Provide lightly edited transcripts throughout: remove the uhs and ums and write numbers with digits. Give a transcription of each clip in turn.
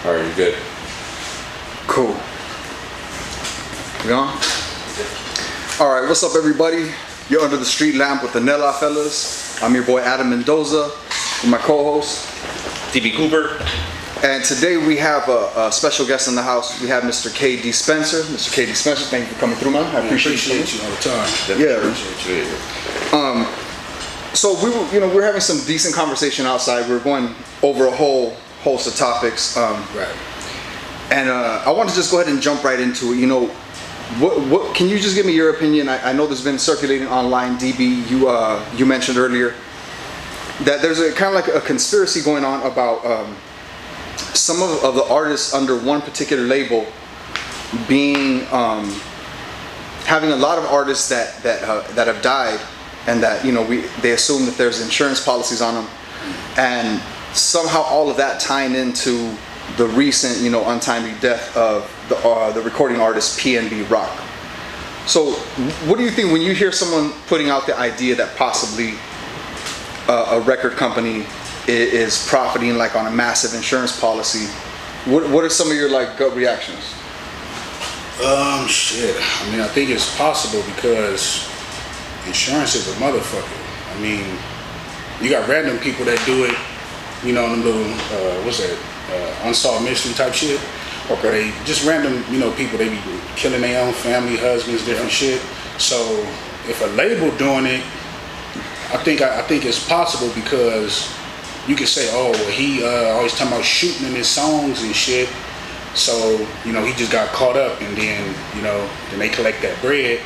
All right, you're good. Cool. We on? All right, what's up, everybody? You're under the street lamp with the Nella fellas. I'm your boy Adam Mendoza with my co-host DB Cooper. And today we have a special guest in the house. We have Mr. K.D. Spencer. Mr. K.D. Spencer, thank you for coming through, man. I appreciate you all the time. Yeah. Appreciate you. So we're having some decent conversation outside. We're going over a whole host of topics. Right. And I want to just go ahead and jump right into it. What can you just give me your opinion? I know there's been circulating online, DB. You mentioned earlier that there's a kind of like a conspiracy going on about some of the artists under one particular label being having a lot of artists that have died, and that they assume that there's insurance policies on them, and somehow all of that tying into the recent untimely death of the recording artist PNB ROCK. So what do you think when you hear someone putting out the idea that possibly a record company is profiting like on a massive insurance policy? What are some of your gut reactions? Shit. I mean, I think it's possible because insurance is a motherfucker. I mean, you got random people that do it, them little unsolved mystery type shit. Okay. They just random, people, they be killing their own family, husbands, different shit. So if a label doing it, I think it's possible because you could say, oh, well, he always talking about shooting in his songs and shit. So, he just got caught up, and then, then they collect that bread.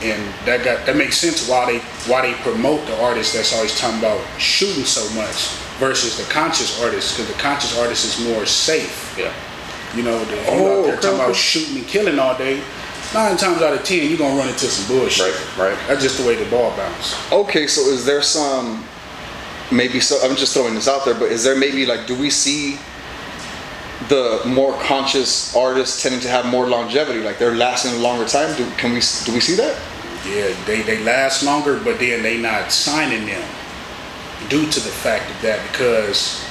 And that makes sense why they promote the artist that's always talking about shooting so much versus the conscious artist, because the conscious artist is more safe. Yeah. If you out there talking about shooting and killing all day, 9 times out of 10 you're gonna run into some bullshit. Right. That's just the way the ball bounces. Okay, so is there I'm just throwing this out there, but is there maybe do we see the more conscious artists tending to have more longevity, they're lasting a longer time? Do we see that? Yeah, they last longer, but then they not signing them due to the fact of that, because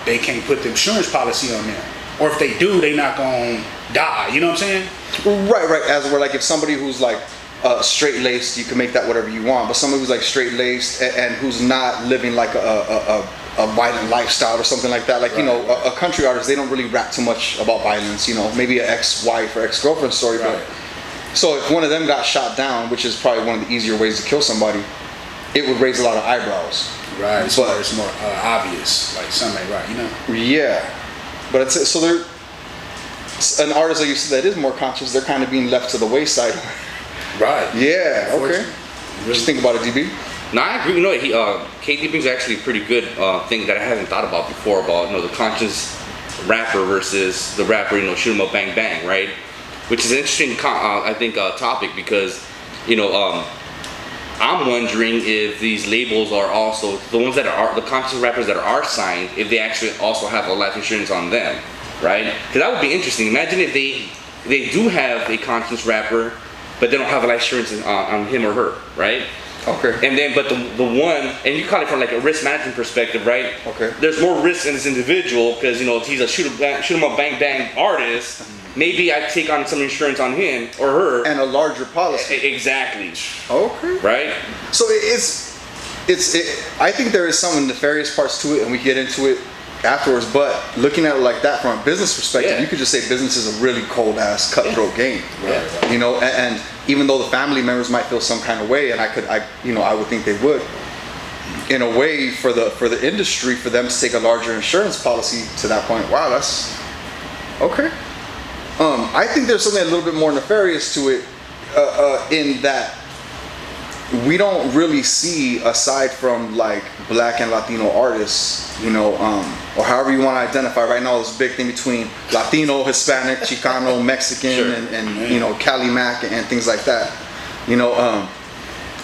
they can't put the insurance policy on them, or if they do, they not gonna die. You know what I'm saying? Right. As we're if somebody who's straight laced, you can make that whatever you want, but somebody who's straight laced and who's not living a violent lifestyle or something like that, a country artist, they don't really rap too much about violence, maybe an ex-wife or ex-girlfriend story. Right. But so if one of them got shot down, which is probably one of the easier ways to kill somebody, it would raise a lot of eyebrows. Right. It's more obvious, something ain't right, Yeah, but it's so they're an artist like you said that is more conscious. They're kind of being left to the wayside. Right. Yeah. Okay. Just think about it, DB. No, I agree. KD brings actually a pretty good thing that I haven't thought about before about the conscious rapper versus the rapper shoot 'em up bang bang, right? Which is an interesting topic, because I'm wondering if these labels are also the ones that are the conscious rappers that are signed, if they actually also have a life insurance on them, right? Because that would be interesting. Imagine if they do have a conscious rapper, but they don't have a life insurance on him or her, right? Okay. And then, but the one, and you call it from a risk management perspective, right? Okay. There's more risk in this individual because if he's a shoot 'em up bang bang artist, maybe I take on some insurance on him or her and a larger policy. Exactly. Okay. Right. So I think there is some nefarious parts to it, and we get into it afterwards. But looking at it like that from a business perspective, you could just say business is a really cold ass cutthroat game. Yeah. And even though the family members might feel some kind of way, and I would think they would, in a way, for the industry, for them to take a larger insurance policy to that point. Wow, that's okay. I think there's something a little bit more nefarious to it, in that we don't really see, aside from Black and Latino artists, or however you want to identify. Right now, there's a big thing between Latino, Hispanic, Chicano, Mexican, sure. and Cali Mac and things like that.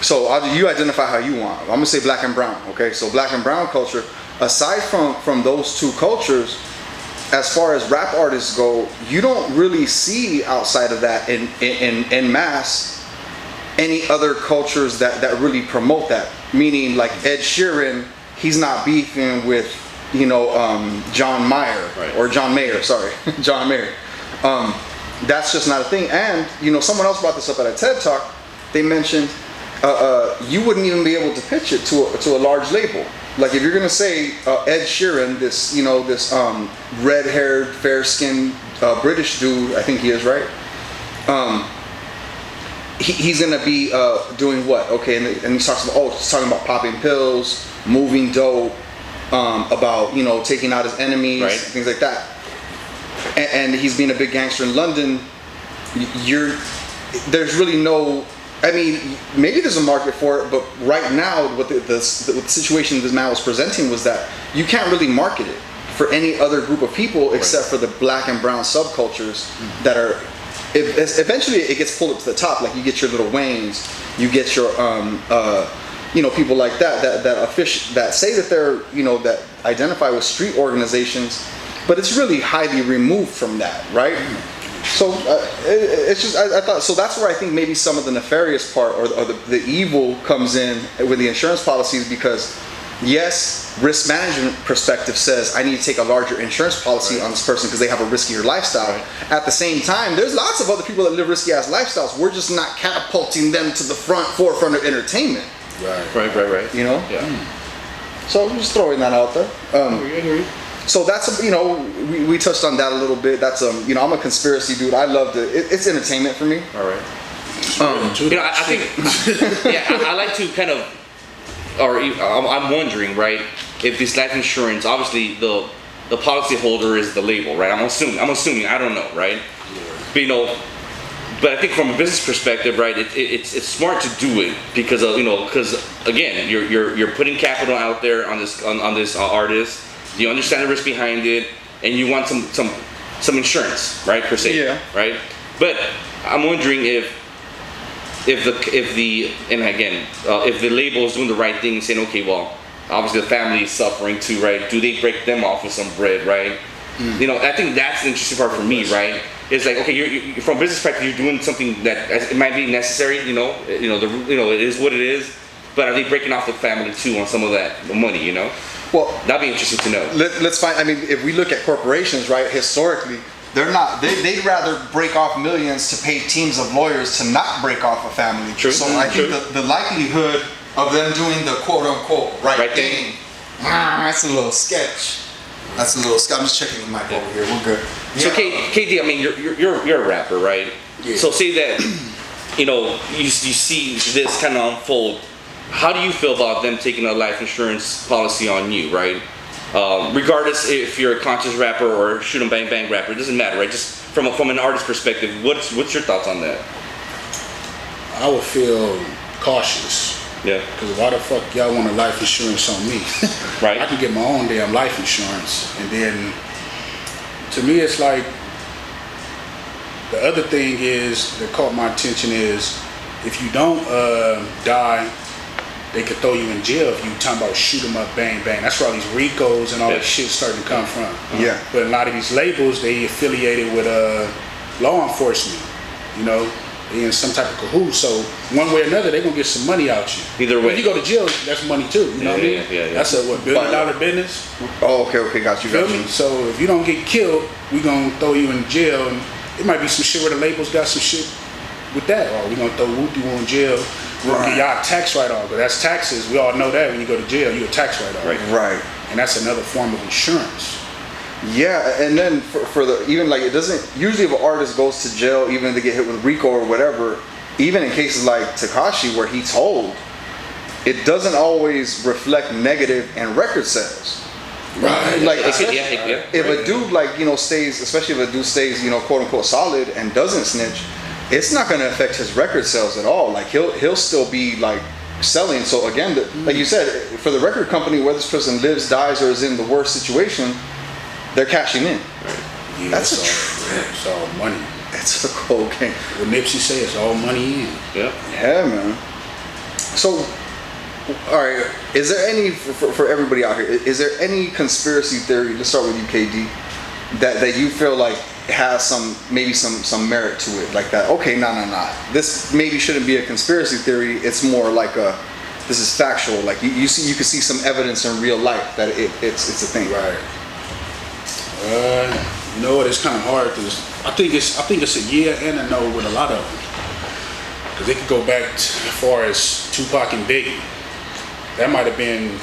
So you identify how you want. I'm gonna say Black and brown. Okay, so Black and brown culture. Aside from those two cultures, as far as rap artists go, you don't really see outside of that in mass any other cultures that really promote that. Meaning, Ed Sheeran, he's not beefing with John Mayer, Right. or John Mayer, sorry, John Mayer. That's just not a thing. And someone else brought this up at a TED Talk. They mentioned you wouldn't even be able to pitch it to a large label. Like if you're gonna say Ed Sheeran, this red-haired, fair-skinned British dude, I think he is, right? He's gonna be doing what? Okay, and he's talking about popping pills, moving dope, about taking out his enemies, right. things like that. And he's being a big gangster in London. There's really no. I mean, maybe there's a market for it, but right now, what the situation this man was presenting was that you can't really market it for any other group of people except for the black and brown subcultures that are. Eventually, it gets pulled up to the top. Like you get your Lil Waynes, you get your people like that say that they're that identify with street organizations, but it's really highly removed from that, right? So it's just I thought so. That's where I think maybe some of the nefarious part or the evil comes in with the insurance policies, because yes, risk management perspective says I need to take a larger insurance policy on this person because they have a riskier lifestyle. Right. At the same time, there's lots of other people that live risky ass lifestyles. We're just not catapulting them to the forefront of entertainment. Right. Yeah. So I'm just throwing that out there. I agree. So that's we touched on that a little bit. That's I'm a conspiracy dude. I love it's entertainment for me. All right. I think I like to kind of, or I'm wondering, right, if this life insurance, obviously the policy holder is the label, right? I'm assuming I don't know, right? But but I think from a business perspective, right, it's smart to do it because of because again you're putting capital out there on this artist. You understand the risk behind it, and you want some insurance, right, per se, yeah, right. But I'm wondering if the label is doing the right thing and saying, okay, well, obviously the family is suffering too, right? Do they break them off with some bread, right? I think that's the interesting part for me, right? It's like, okay, you're from a business perspective, you're doing something that it might be necessary, it is what it is, but are they breaking off the family too on some of that money, Well, that'd be interesting to know. Let's find. I mean, if we look at corporations, right, historically, they're not. They'd rather break off millions to pay teams of lawyers to not break off a family. True. So I think the likelihood of them doing the quote unquote right thing, that's a little sketch. I'm just checking the mic over here. We're good. So KD, I mean, you're a rapper, right? Yeah. So say that you see this kind of unfold. How do you feel about them taking a life insurance policy on you, right? Regardless if you're a conscious rapper or shoot 'em bang bang rapper, it doesn't matter, right? Just from an artist perspective, what's your thoughts on that? I would feel cautious. Yeah. Because why the fuck y'all want a life insurance on me? Right. I can get my own damn life insurance, and then to me it's like the other thing is that caught my attention is if you don't die, they could throw you in jail if you talking about shoot 'em up, bang, bang. That's where all these RICOs and all that shit starting to come from. Yeah. But a lot of these labels, they affiliated with law enforcement, they in some type of cahoots. So one way or another, they're going to get some money out you. Either way. When you go to jail, that's money too, you know what I mean? Yeah. That's a $1 billion business. Oh, okay, got you. Feel me? So if you don't get killed, we going to throw you in jail. And it might be some shit where the labels got some shit with that. Or we going to throw Whoopty in jail. We'll get y'all tax write-off, but that's taxes. We all know that when you go to jail, you're a tax write-off. Right. And that's another form of insurance. Yeah, and then for the even like it doesn't usually if an artist goes to jail, even if they get hit with RICO or whatever, even in cases like Tekashi where he told, it doesn't always reflect negative in record sales. Right. Like Yeah. if a dude stays, especially if a dude stays, quote unquote solid and doesn't snitch, it's not going to affect his record sales at all. Like he'll still be like selling. So again, like you said, for the record company, whether this person lives, dies, or is in the worst situation, they're cashing in. Right. Yeah, That's it's all money. It's a cold game. What Nipsey say, it's all money in. Yeah, man. So, all right, is there any for everybody out here? Is there any conspiracy theory? Let's start with you, KD, that you feel like has some merit to it, like that? Okay, nah. This maybe shouldn't be a conspiracy theory. It's more like this is factual. Like you can see some evidence in real life that it's a thing. Right. You know what? It's kind of hard because I think it's a yeah and a no with a lot of them. Because they could go back as far as Tupac and Biggie. That might have been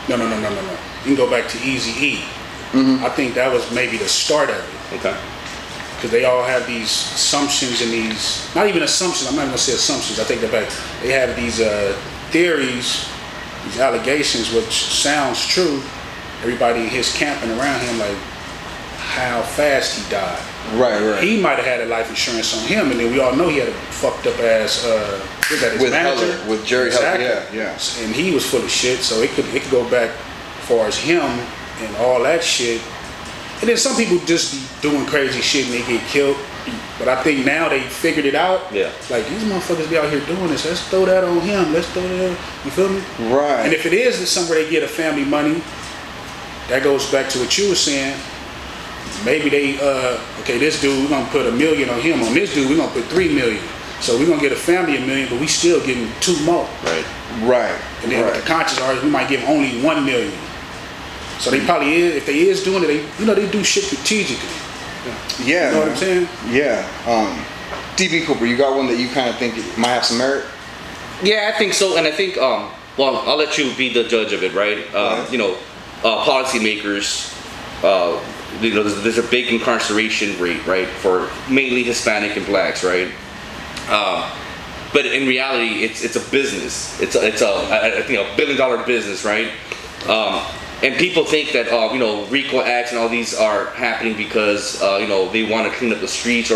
no. You can go back to Eazy-E. I think that was maybe the start of it. Okay. Because they all have these assumptions and these, not even assumptions, I'm not even gonna say assumptions, I take that back. They have these theories, these allegations, which sounds true. Everybody in his camp and around him, like how fast he died. Right. He might have had a life insurance on him, and then we all know he had a fucked up ass, his manager? Heller, with Jerry exactly. Heller, yeah. And he was full of shit, so it could go back as far as him and all that shit. And then some people just be doing crazy shit and they get killed. But I think now they figured it out. Yeah. Like, these motherfuckers be out here doing this. Let's throw that on him. Let's throw that. You feel me? Right. And if it is that somewhere they get a family money, that goes back to what you were saying. Maybe they, okay, this dude, we're going to put $1 million on him. On this dude, we're going to put $3 million. So we're going to get a family $1 million, but we still getting 2 more. Right. And then with the conscious artist, we might give only $1 million. So they probably is, if they is doing it, they do shit strategically. Yeah. You know what I'm saying? Yeah. DB Cooper, you got one that you kind of think might have some merit? Yeah, I think so, and I think well, I'll let you be the judge of it, right? Policymakers, there's a big incarceration rate, right, for mainly Hispanic and blacks, right? But in reality, it's a business. It's a I think $1 billion business, right? And people think that RICO acts and all these are happening because they want to clean up the streets or